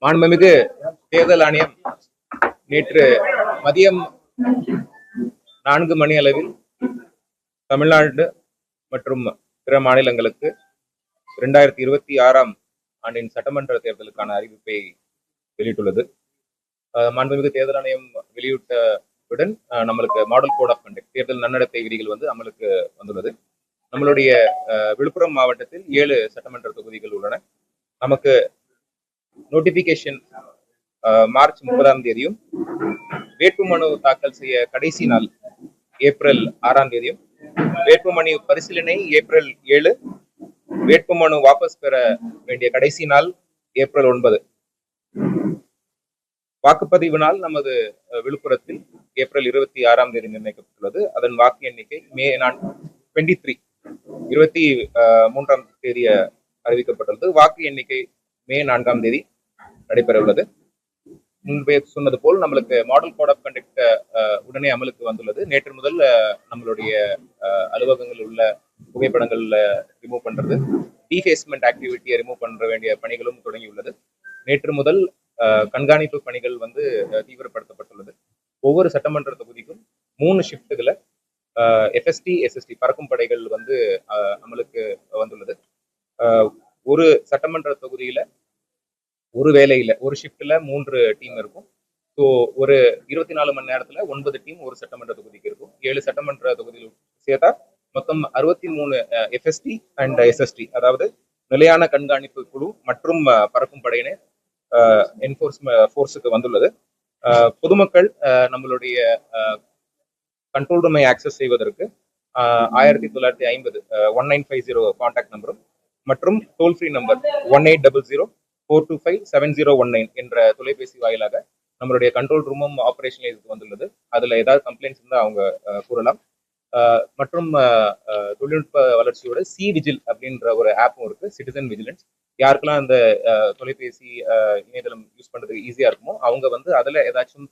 மாண்புமிகு தேர்தல் ஆணையம் நேற்று மதியம் 4 மணி அளவில் தமிழ்நாடு மற்றும் பிற மாநிலங்களுக்கு 2026ஆம் ஆண்டின் சட்டமன்ற தேர்தலுக்கான அறிவிப்பை வெளியிட்டுள்ளது. மாண்புமிகு தேர்தல் ஆணையம் வெளியிட்டவுடன் நம்மளுக்கு மாடல் கோட் ஆஃப் கண்டக்ட் தேர்தல் நன்னடத்தை விதிகள் அமலுக்கு வந்துள்ளது. நம்மளுடைய விழுப்புரம் மாவட்டத்தில் 7 சட்டமன்ற தொகுதிகள் உள்ளன. நமக்கு நோட்டிபிகேஷன் மார்ச் 30ஆம் தேதியும், வேட்புமனு தாக்கல் செய்ய கடைசி நாள் ஏப்ரல் 6ஆம் தேதியும், வேட்புமனு பரிசீலனை ஏப்ரல் 7, வேட்புமனு வாபஸ் பெற வேண்டிய கடைசி நாள் ஏப்ரல் 9. வாக்குப்பதிவு நாள் நமது விழுப்புரத்தில் ஏப்ரல் 26ஆம் தேதி நிர்ணயிக்கப்பட்டுள்ளது. அதன் வாக்கு எண்ணிக்கை மே 23ஆம் தேதி அறிவிக்கப்பட்டுள்ளது. வாக்கு எண்ணிக்கை மே 4ஆம் தேதி நடைபெற உள்ளது. முன்பே சொன்னது போல் நம்மளுக்கு மாடல் கோட் ஆஃப் கண்டக்ட் உடனே அமலுக்கு வந்துள்ளது. நேற்று முதல் நம்மளுடைய அலுவலகங்கள் உள்ள புகைப்படங்கள் ரிமூவ் பண்றது, டிஃபேஸ்மெண்ட் ஆக்டிவிட்டியை ரிமூவ் பண்ற வேண்டிய பணிகளும் தொடங்கியுள்ளது. நேற்று முதல் கண்காணிப்பு பணிகள் தீவிரப்படுத்தப்பட்டுள்ளது. ஒவ்வொரு சட்டமன்ற தொகுதிக்கும் 3 ஷிப்டுகளை எஃப்எஸ்டி, எஸ்எஸ்டி பறக்கும் படைகள் அமலுக்கு வந்துள்ளது. ஒரு சட்டமன்ற தொகுதியில ஒரு வேலையில ஒரு ஷிப்ட்ல 3 டீம் இருக்கும். ஸோ ஒரு 24 மணி நேரத்துல 9 டீம் ஒரு சட்டமன்ற தொகுதிக்கு இருக்கும். 7 சட்டமன்ற தொகுதியில் சேர்த்தா மொத்தம் 63 எஃப்எஸ்டி அண்ட் எஸ்எஸ்டி, அதாவது நிலையான கண்காணிப்பு குழு மற்றும் பறக்கும் படையினர் ஃபோர்ஸுக்கு வந்துள்ளது. பொதுமக்கள் நம்மளுடைய கண்ட்ரோல் ரூமை ஆக்சஸ் செய்வதற்கு 1950 1950 கான்டாக்ட் நம்பரும் மற்றும் டோல் ஃப்ரீ நம்பர் 1800-425-7019 என்ற தொலைபேசி வாயிலாக நம்மளுடைய கண்ட்ரோல் ரூமும் ஆபரேஷன் வந்துள்ளது. அதுல ஏதாவது கம்ப்ளைண்ட்ஸ் இருந்தால் அவங்க கூறலாம். மற்றும் தொழில்நுட்ப வளர்ச்சியோட சி விஜில் அப்படின்ற ஒரு ஆப்பும் இருக்கு, சிட்டிசன் விஜிலன்ஸ். யாருக்கெல்லாம் அந்த தொலைபேசி இணையதளம் யூஸ் பண்றதுக்கு ஈஸியா இருக்குமோ அவங்க அதுல ஏதாச்சும்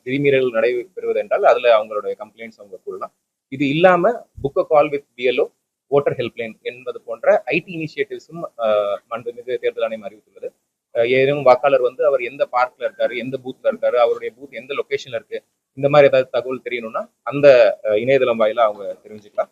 விதிமீறல் நடைபெறுவது என்றால் அதுல அவங்களுடைய கம்ப்ளைண்ட்ஸ் அவங்க கூறலாம். இது இல்லாம book a call with BLO, voter helpline என்பது போன்ற ஐடி இனிஷியேட்டிவ்ஸும் மாண்புமிகு தேர்தல் ஆணையம் அறிவித்துள்ளது. ஏதேனும் வாக்காளர் அவர் எந்த பார்க்ல இருக்காரு, எந்த பூத்ல இருக்காரு, அவருடைய பூத் எந்த லொகேஷன்ல இருக்கு, இந்த மாதிரி ஏதாவது தகவல் தெரியணும்னா அந்த இணையதளம் வாயிலா அவங்க தெரிஞ்சுக்கலாம்.